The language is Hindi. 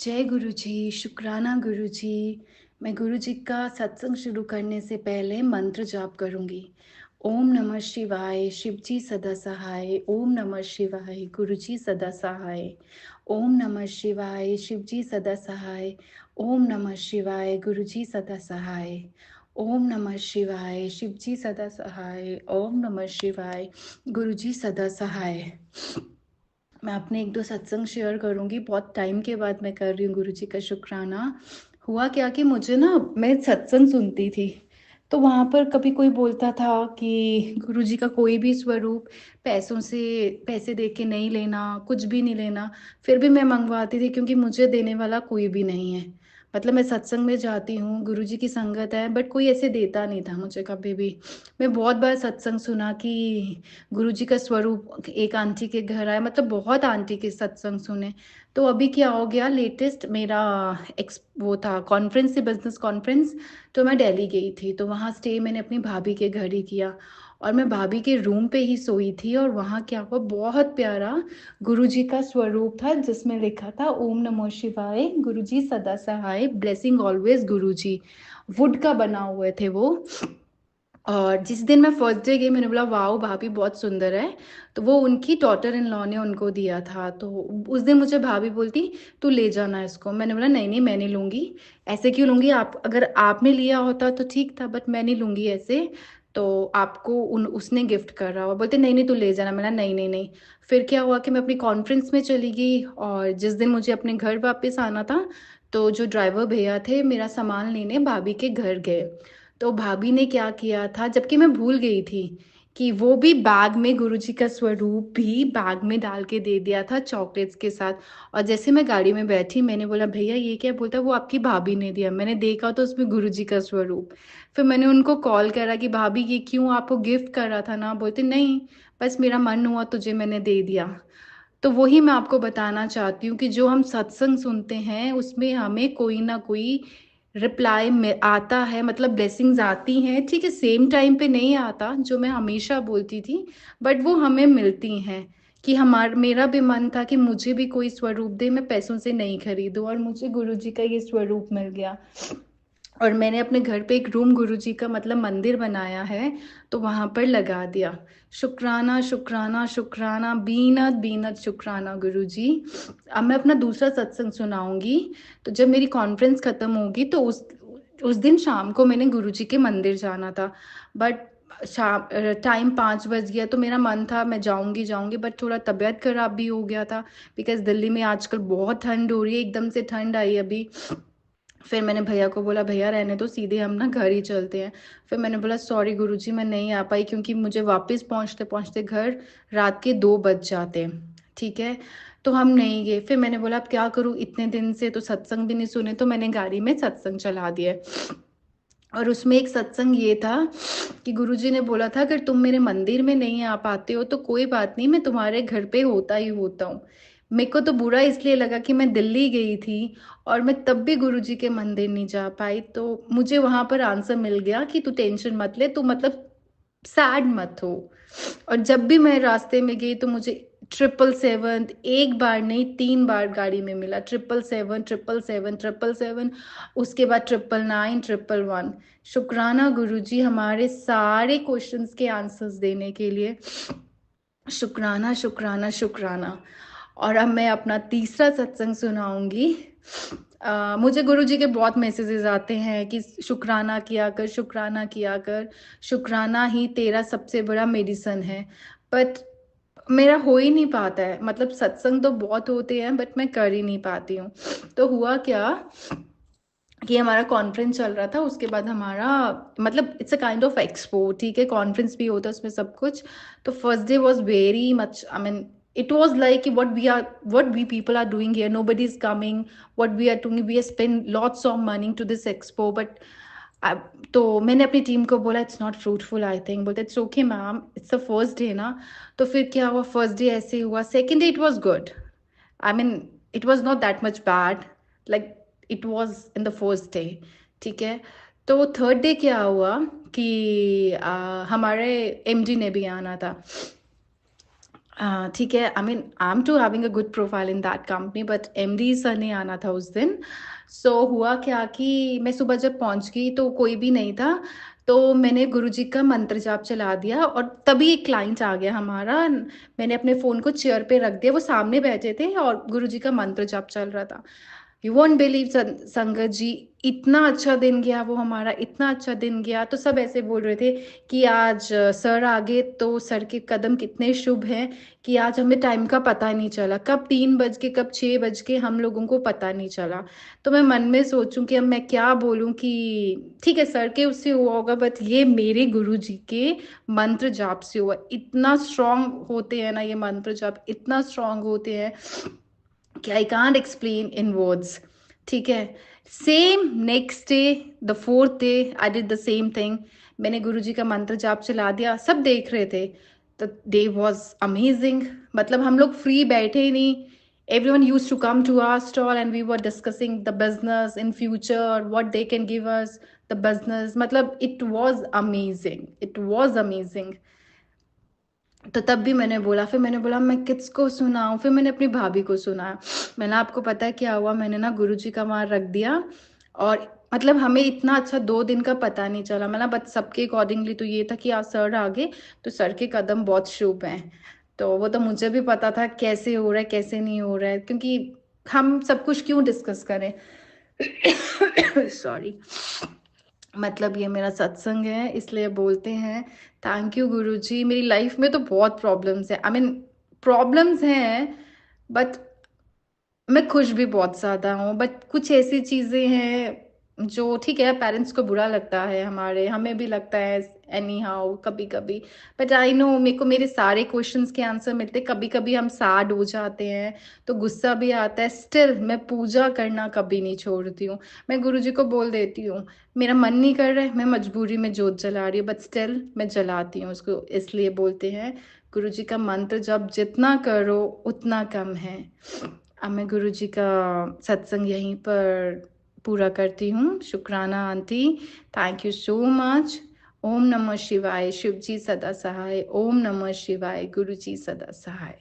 जय गुरु जी, शुक्राना गुरु जी। मैं गुरु जी का सत्संग शुरू करने से पहले मंत्र जाप करूंगी। ओम नमः शिवाय, शिव जी सदा सहाय। ओम नमः शिवाय, गुरु जी सदा सहाय। ओम नमः शिवाय, शिव जी सदा सहाय। ओम नमः शिवाय, गुरु जी सदा सहाय। ओम नमः शिवाय, शिव जी सदा सहाय। ओम नमः शिवाय, गुरु जी सदा सहाय। मैं अपने एक दो सत्संग शेयर करूंगी। बहुत टाइम के बाद मैं कर रही हूँ गुरु जी का शुक्राना। हुआ क्या कि मुझे ना, मैं सत्संग सुनती थी तो वहां पर कभी कोई बोलता था कि गुरु जी का कोई भी स्वरूप पैसों से पैसे दे के नहीं लेना, कुछ भी नहीं लेना। फिर भी मैं मंगवाती थी क्योंकि मुझे देने वाला कोई भी नहीं है। मतलब मैं सत्संग में जाती हूँ, गुरु जी की संगत है, बट कोई ऐसे देता नहीं था मुझे कभी भी। मैं बहुत बार सत्संग सुना कि गुरु जी का स्वरूप एक आंटी के घर आया, मतलब बहुत आंटी के सत्संग सुने। तो अभी क्या हो गया, लेटेस्ट मेरा एक्स वो था कॉन्फ्रेंस से, बिजनेस कॉन्फ्रेंस। तो मैं दिल्ली गई थी तो वहाँ स्टे मैंने अपनी भाभी के घर ही किया। और मैं भाभी के रूम पे ही सोई थी और वहाँ क्या हुआ, बहुत प्यारा गुरु जी का स्वरूप था जिसमें लिखा था ओम नमो शिवाय, गुरु जी सदा सहाय, blessing always Guru ji. Would का बना हुए थे वो। और जिस दिन मैं फर्स्ट डे गई मैंने बोला वाओ भाभी बहुत सुंदर है। तो वो उनकी डॉटर इन लॉ ने उनको दिया था। तो उस दिन मुझे भाभी बोलती तू ले जाना इसको। मैंने बोला नहीं नहीं मैं नहीं लूंगी। ऐसे क्यों लूंगी, आप अगर आपने लिया होता तो ठीक था, बट मैं नहीं लूंगी ऐसे। तो आपको उसने गिफ्ट कर रहा हुआ। बोलते नहीं नहीं तू ले जाना। मैंने नहीं नहीं नहीं। फिर क्या हुआ कि मैं अपनी कॉन्फ्रेंस में चली गई और जिस दिन मुझे अपने घर वापस आना था तो जो ड्राइवर भैया थे मेरा सामान लेने भाभी के घर गए। तो भाभी ने क्या किया था, जबकि मैं भूल गई थी कि वो भी बैग में गुरुजी का स्वरूप भी बैग में डाल के दे दिया था चॉकलेट्स के साथ। और जैसे मैं गाड़ी में बैठी मैंने बोला भैया ये क्या, बोलता वो आपकी भाभी ने दिया। मैंने देखा तो उसमें गुरुजी का स्वरूप। फिर मैंने उनको कॉल करा कि भाभी ये क्यों, आपको गिफ्ट कर रहा था ना। बोलते नहीं, बस मेरा मन हुआ तुझे मैंने दे दिया। तो वही मैं आपको बताना चाहती हूँ कि जो हम सत्संग सुनते हैं उसमें हमें कोई ना कोई रिप्लाई में आता है, मतलब ब्लेसिंग्स आती हैं। ठीक है, सेम टाइम पे नहीं आता जो मैं हमेशा बोलती थी, बट वो हमें मिलती हैं। कि मेरा भी मन था कि मुझे भी कोई स्वरूप दे, मैं पैसों से नहीं खरीदूं, और मुझे गुरुजी का ये स्वरूप मिल गया। और मैंने अपने घर पे एक रूम गुरुजी का मतलब मंदिर बनाया है, तो वहां पर लगा दिया। शुक्राना शुक्राना शुक्राना, बीनत बीनत शुक्राना गुरुजी। अब मैं अपना दूसरा सत्संग सुनाऊंगी। तो जब मेरी कॉन्फ्रेंस खत्म होगी तो उस दिन शाम को मैंने गुरुजी के मंदिर जाना था। बट शाम टाइम 5 बज गया तो मेरा मन था मैं जाऊंगी जाऊंगी, बट थोड़ा तबीयत खराब भी हो गया था। बिकॉज दिल्ली में आजकल बहुत ठंड हो रही है, एकदम से ठंड आई अभी। फिर मैंने भैया को बोला भैया रहने दो, सीधे हम ना घर ही चलते हैं। फिर मैंने बोला सॉरी गुरुजी मैं नहीं आ पाई, क्योंकि मुझे वापस पहुंचते पहुंचते घर रात के 2 बज जाते हैं। ठीक है, तो हम नहीं गए। फिर मैंने बोला अब क्या करूं, इतने दिन से तो सत्संग भी नहीं सुने, तो मैंने गाड़ी में सत्संग चला दिया। और उसमें एक सत्संग ये था कि गुरुजी ने बोला था अगर तुम मेरे मंदिर में नहीं आ पाते हो तो कोई बात नहीं, मैं तुम्हारे घर पे होता ही होता हूँ। मेरे को तो बुरा इसलिए लगा कि मैं दिल्ली गई थी और मैं तब भी गुरुजी के मंदिर नहीं जा पाई। तो मुझे वहां पर आंसर मिल गया कि तू टेंशन मत ले, तू मतलब सैड मत हो। और जब भी मैं रास्ते में गई तो मुझे 777, एक बार नहीं 3 बार गाड़ी में मिला, 777 777 777। उसके बाद 999 111। शुक्राना गुरुजी हमारे सारे क्वेश्चंस के आंसर्स देने के लिए। शुक्राना शुक्राना शुक्राना। और अब मैं अपना तीसरा सत्संग सुनाऊंगी। मुझे गुरुजी के बहुत मैसेजेस आते हैं कि शुक्राना किया कर, शुक्राना किया कर, शुक्राना ही तेरा सबसे बड़ा मेडिसन है। बट मेरा हो ही नहीं पाता है, मतलब सत्संग तो बहुत होते हैं बट मैं कर ही नहीं पाती हूँ। तो हुआ क्या कि हमारा कॉन्फ्रेंस चल रहा था, उसके बाद हमारा मतलब it's a kind of expo. ठीक है, कॉन्फ्रेंस भी होता है उसमें सब कुछ। तो first day was very much, I mean it was like what we people are doing here, nobody is coming. What we are doing, we have spent lots of money to this expo, but I, तो मैंने अपनी टीम को बोला it's not fruitful, I think. बोलते it's okay ma'am, it's the first day ना। तो फिर क्या हुआ, फर्स्ट डे ऐसे हुआ, second day it was good. I mean it was not that much bad, like it was in the first day. ठीक है, तो थर्ड डे क्या हुआ कि हमारे एमडी ने भी आना था। ठीक है, I mean I am too having a good profile in that company, but MD sir नहीं आना था उस दिन। सो हुआ क्या कि मैं सुबह जब पहुंच गई तो कोई भी नहीं था, तो मैंने गुरुजी का मंत्र जाप चला दिया और तभी एक क्लाइंट आ गया हमारा। मैंने अपने फ़ोन को चेयर पे रख दिया, वो सामने बैठे थे और गुरुजी का मंत्र जाप चल रहा था। यू वोंट बिलीव संगत जी, इतना अच्छा दिन गया वो हमारा, इतना अच्छा दिन गया। तो सब ऐसे बोल रहे थे कि आज सर आ गए तो सर के कदम कितने शुभ हैं कि आज हमें टाइम का पता नहीं चला, कब 3 बज के कब 6 बज के हम लोगों को पता नहीं चला। तो मैं मन में सोचूं कि अब मैं क्या बोलूं कि ठीक है सर के उससे हुआ होगा, बट ये मेरे गुरु जी के मंत्र जाप से हुआ। इतना स्ट्रांग होते हैं ना ये मंत्र जाप, इतना स्ट्रांग होते हैं कि I can't explain in words. ठीक है, same next day, the fourth day I did the same thing. मैंने गुरुजी का मंत्र जाप चला दिया, सब देख रहे थे। The day was amazing. मतलब हम लोग फ्री बैठे ही नहीं, everyone used to come to our stall and we were discussing the business in future, what they can give us, the business, मतलब it was amazing, it was amazing। तो तब भी मैंने बोला, फिर मैंने बोला मैं किसको सुनाऊं, फिर मैंने अपनी भाभी को सुनाया। मैंने, आपको पता है क्या हुआ, मैंने ना गुरुजी का वहां रख दिया और मतलब हमें इतना अच्छा 2 दिन का पता नहीं चला। मतलब बट सबके अकॉर्डिंगली तो ये था कि आज सर आगे तो सर के कदम बहुत शुभ हैं। तो वो तो मुझे भी पता था कैसे हो रहा है कैसे नहीं हो रहा है, क्योंकि हम सब कुछ क्यों डिस्कस करें। सॉरी, मतलब ये मेरा सत्संग है इसलिए बोलते हैं। थैंक यू गुरुजी। मेरी लाइफ में तो बहुत प्रॉब्लम्स है, आई मीन प्रॉब्लम्स हैं, बट मैं खुश भी बहुत ज़्यादा हूँ। बट कुछ ऐसी चीज़ें हैं जो ठीक है, पेरेंट्स को बुरा लगता है, हमारे हमें भी लगता है एनी हाउ कभी कभी। बट आई नो मेरे को मेरे सारे क्वेश्चंस के आंसर मिलते। कभी कभी हम सैड हो जाते हैं तो गुस्सा भी आता है, स्टिल मैं पूजा करना कभी नहीं छोड़ती हूँ। मैं गुरुजी को बोल देती हूँ मेरा मन नहीं कर रहा है, मैं मजबूरी में जोत जला रही हूँ, बट स्टिल मैं जलाती हूँ उसको। इसलिए बोलते हैं गुरुजी का मंत्र जब जितना करो उतना कम है। अब मैं गुरुजी का सत्संग यहीं पर पूरा करती हूँ। शुक्राना aunty, thank you so much. ओम नमः शिवाय, शिव जी सदा सहाय। ओम नमः शिवाय, गुरु जी सदा सहाय।